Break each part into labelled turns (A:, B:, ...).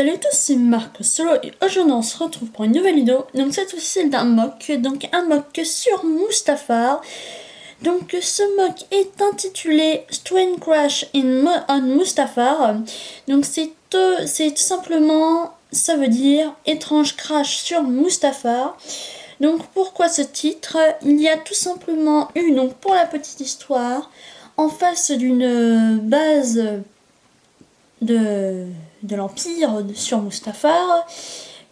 A: Salut à tous, c'est Marc Solo et aujourd'hui on se retrouve pour une nouvelle vidéo. Donc cette fois-ci c'est d'un mock, donc un mock sur Mustafar. Donc ce mock est intitulé Train Crash on Mustafar. Donc c'est tout simplement, ça veut dire étrange crash sur Mustafar. Donc pourquoi ce titre? Il y a tout simplement eu, donc pour la petite histoire, en face d'une base de l'Empire sur Mustafar,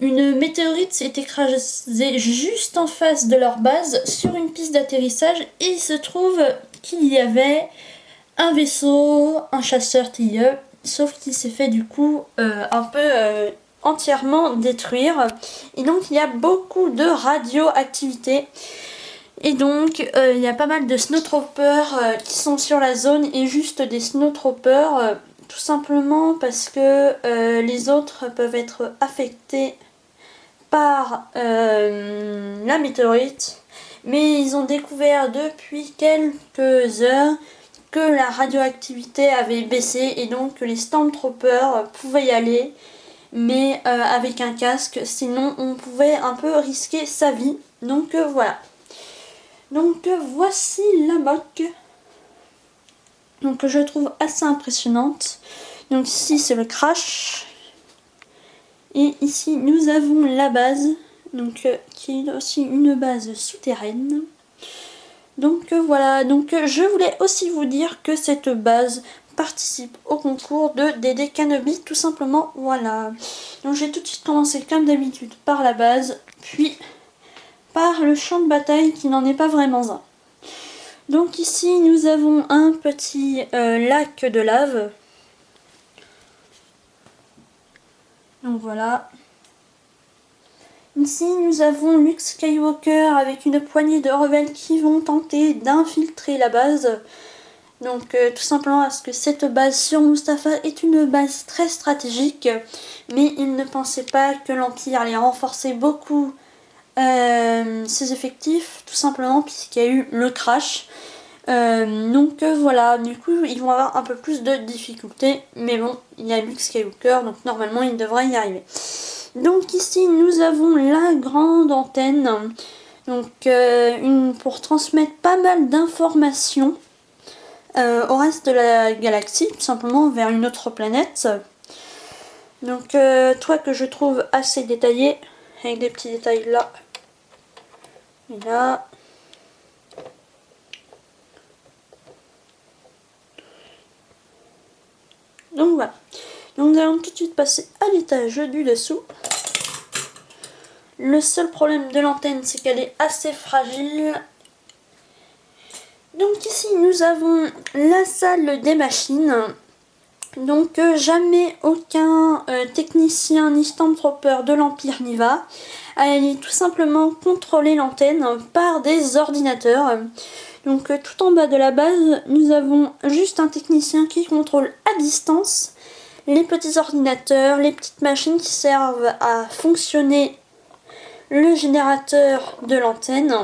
A: une météorite s'est écrasée juste en face de leur base sur une piste d'atterrissage et il se trouve qu'il y avait un vaisseau, un chasseur TIE, sauf qu'il s'est fait du coup un peu entièrement détruire. Et donc il y a beaucoup de radioactivité. Et donc il y a pas mal de snowtroopers qui sont sur la zone et juste des snowtroopers tout simplement parce que les autres peuvent être affectés par la météorite. Mais ils ont découvert depuis quelques heures que la radioactivité avait baissé et donc que les Stormtroopers pouvaient y aller. Mais avec un casque, sinon on pouvait un peu risquer sa vie. Donc voilà. Donc voici la mock. Donc je trouve assez impressionnante. Donc ici c'est le crash. Et ici nous avons la base. Donc qui est aussi une base souterraine. Donc voilà. Donc je voulais aussi vous dire que cette base participe au concours de DD Kenobi tout simplement. Voilà. Donc j'ai tout de suite commencé comme d'habitude par la base. Puis par le champ de bataille qui n'en est pas vraiment un. Donc ici nous avons un petit lac de lave. Donc voilà. Ici nous avons Luke Skywalker avec une poignée de rebelles qui vont tenter d'infiltrer la base. Donc tout simplement parce que cette base sur Mustafar est une base très stratégique. Mais ils ne pensaient pas que l'Empire allait renforcer beaucoup ses effectifs. Tout simplement puisqu'il y a eu le crash. Donc voilà, du coup ils vont avoir un peu plus de difficultés, mais bon, il y a Luke Skywalker, donc normalement il devrait y arriver. Donc ici nous avons la grande antenne, donc pour transmettre pas mal d'informations au reste de la galaxie, tout simplement vers une autre planète. Donc toi que je trouve assez détaillé, avec des petits détails là et là. Donc voilà. Donc nous allons tout de suite passer à l'étage du dessous. Le seul problème de l'antenne, c'est qu'elle est assez fragile. Donc ici, nous avons la salle des machines. Donc jamais aucun technicien ni Stormtrooper de l'Empire n'y va. Elle est tout simplement contrôler l'antenne par des ordinateurs. Donc tout en bas de la base, nous avons juste un technicien qui contrôle à distance les petits ordinateurs, les petites machines qui servent à fonctionner le générateur de l'antenne.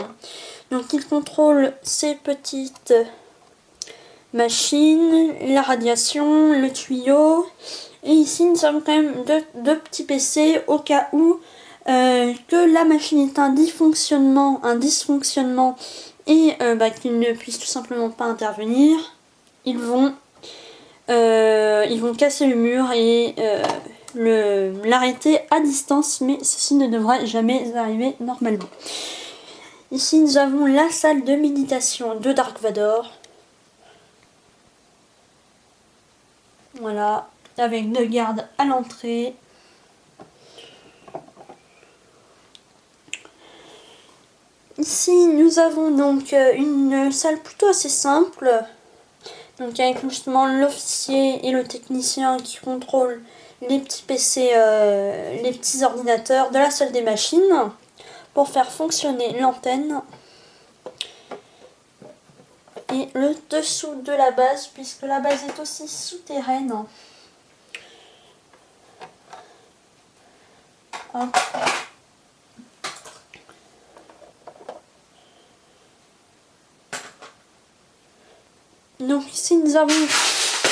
A: Donc il contrôle ces petites machines, la radiation, le tuyau. Et ici nous avons quand même deux petits PC au cas où que la machine est un dysfonctionnement et qu'ils ne puissent tout simplement pas intervenir. Ils vont casser le mur et l'arrêter à distance, mais ceci ne devrait jamais arriver normalement. Ici nous avons la salle de méditation de Dark Vador. Voilà, avec 2 gardes à l'entrée. Ici nous avons donc une salle plutôt assez simple. Donc avec justement l'officier et le technicien qui contrôlent les petits PC, les petits ordinateurs de la salle des machines pour faire fonctionner l'antenne. Et le dessous de la base, puisque la base est aussi souterraine. Hop. Donc ici nous avons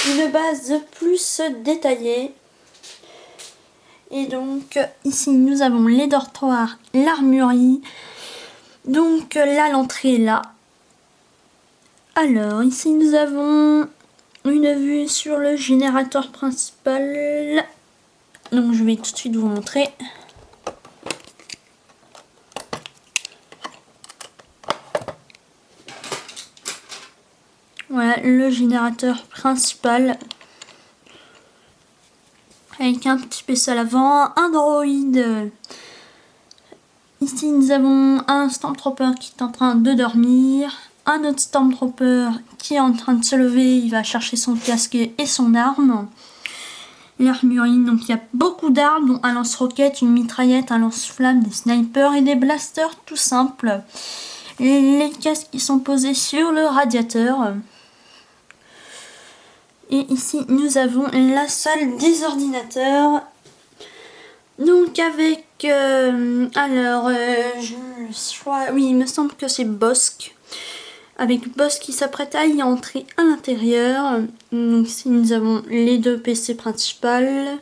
A: une base plus détaillée. Et donc ici nous avons les dortoirs, l'armurerie. Donc là l'entrée est là. Alors ici nous avons une vue sur le générateur principal. Donc je vais tout de suite vous montrer. Voilà le générateur principal. Avec un petit PC à l'avant, un droïde. Ici nous avons un Stormtrooper qui est en train de dormir. Un autre Stormtrooper qui est en train de se lever, il va chercher son casque et son arme. L'armurerie, donc il y a beaucoup d'armes, dont un lance-roquette, une mitraillette, un lance-flamme, des snipers et des blasters tout simples. Les casques qui sont posés sur le radiateur. Et ici nous avons la salle des ordinateurs. Donc avec, oui il me semble que c'est Bossk. Avec Bossk qui s'apprête à y entrer à l'intérieur. Donc ici nous avons les deux PC principales.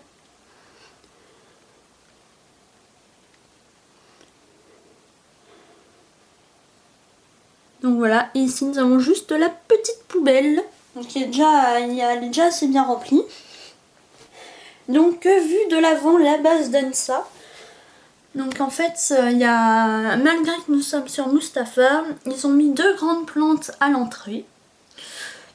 A: Donc voilà, et ici nous avons juste la petite poubelle. Donc elle est déjà assez bien remplie. Donc vue de l'avant, la base donne ça. Donc en fait, malgré que nous sommes sur Mustafar, ils ont mis 2 grandes plantes à l'entrée.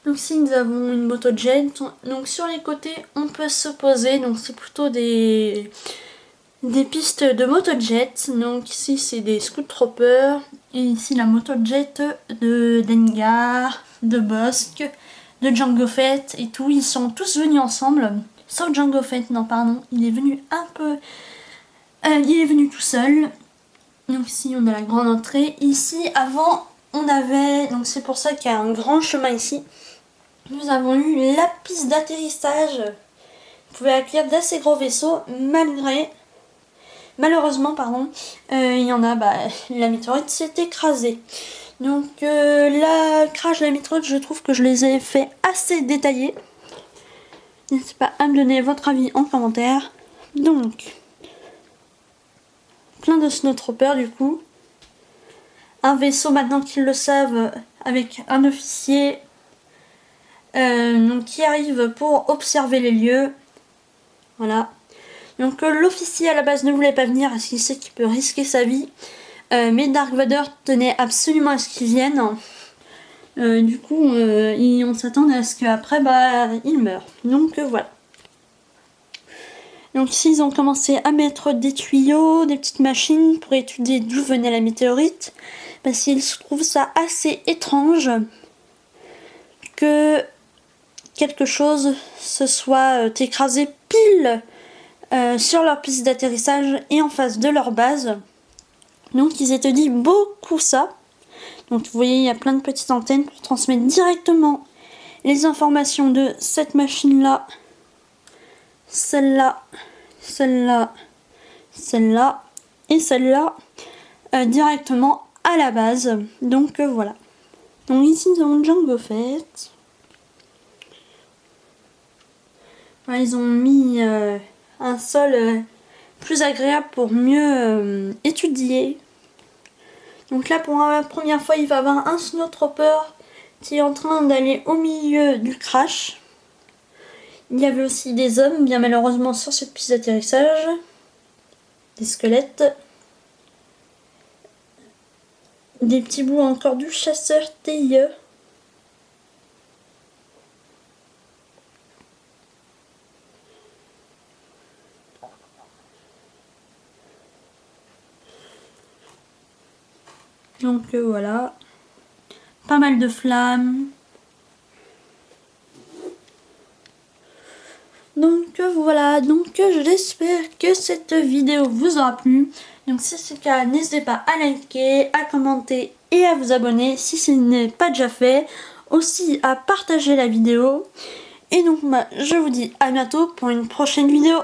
A: Donc ici nous avons une motojet. Donc sur les côtés, on peut se poser. Donc c'est plutôt des pistes de motojet. Donc ici c'est des Scout Troopers. Et ici la motojet de Dengar, de Bossk, de Jango Fett et tout. Ils sont tous venus ensemble. Sauf Jango Fett, non pardon, il est venu il est venu tout seul. Donc ici on a la grande entrée. Ici avant on avait, donc c'est pour ça qu'il y a un grand chemin ici. Nous avons eu la piste d'atterrissage. Vous pouvez accueillir d'assez gros vaisseaux malheureusement il y en a, la météorite s'est écrasée. Donc la crash de la météorite, je trouve que je les ai fait assez détaillés. N'hésitez pas à me donner votre avis en commentaire. Donc plein de snowtroopers du coup. Un vaisseau maintenant qu'ils le savent avec un officier qui arrive pour observer les lieux. Voilà. Donc l'officier à la base ne voulait pas venir parce qu'il sait qu'il peut risquer sa vie. Mais Dark Vador tenait absolument à ce qu'il vienne. Du coup on s'attend à ce qu'après il meure. Donc voilà. Donc ici ils ont commencé à mettre des tuyaux, des petites machines pour étudier d'où venait la météorite. Parce qu'ils trouvent ça assez étrange que quelque chose se soit écrasé pile sur leur piste d'atterrissage et en face de leur base. Donc ils étudient beaucoup ça. Donc vous voyez il y a plein de petites antennes pour transmettre directement les informations de cette machine là, celle-là, celle-là, celle-là et celle-là directement à la base. Donc voilà. Donc ici nous avons Jango Fett. Voilà, ils ont mis un sol plus agréable pour mieux étudier. Donc là pour la première fois il va y avoir un Snowtrooper qui est en train d'aller au milieu du crash. Il y avait aussi des hommes, bien malheureusement sur cette piste d'atterrissage. Des squelettes. Des petits bouts encore du chasseur TIE. Donc voilà. Pas mal de flammes. Donc voilà, j'espère que cette vidéo vous aura plu. Donc si c'est le cas, n'hésitez pas à liker, à commenter et à vous abonner si ce n'est pas déjà fait. Aussi à partager la vidéo. Et donc je vous dis à bientôt pour une prochaine vidéo.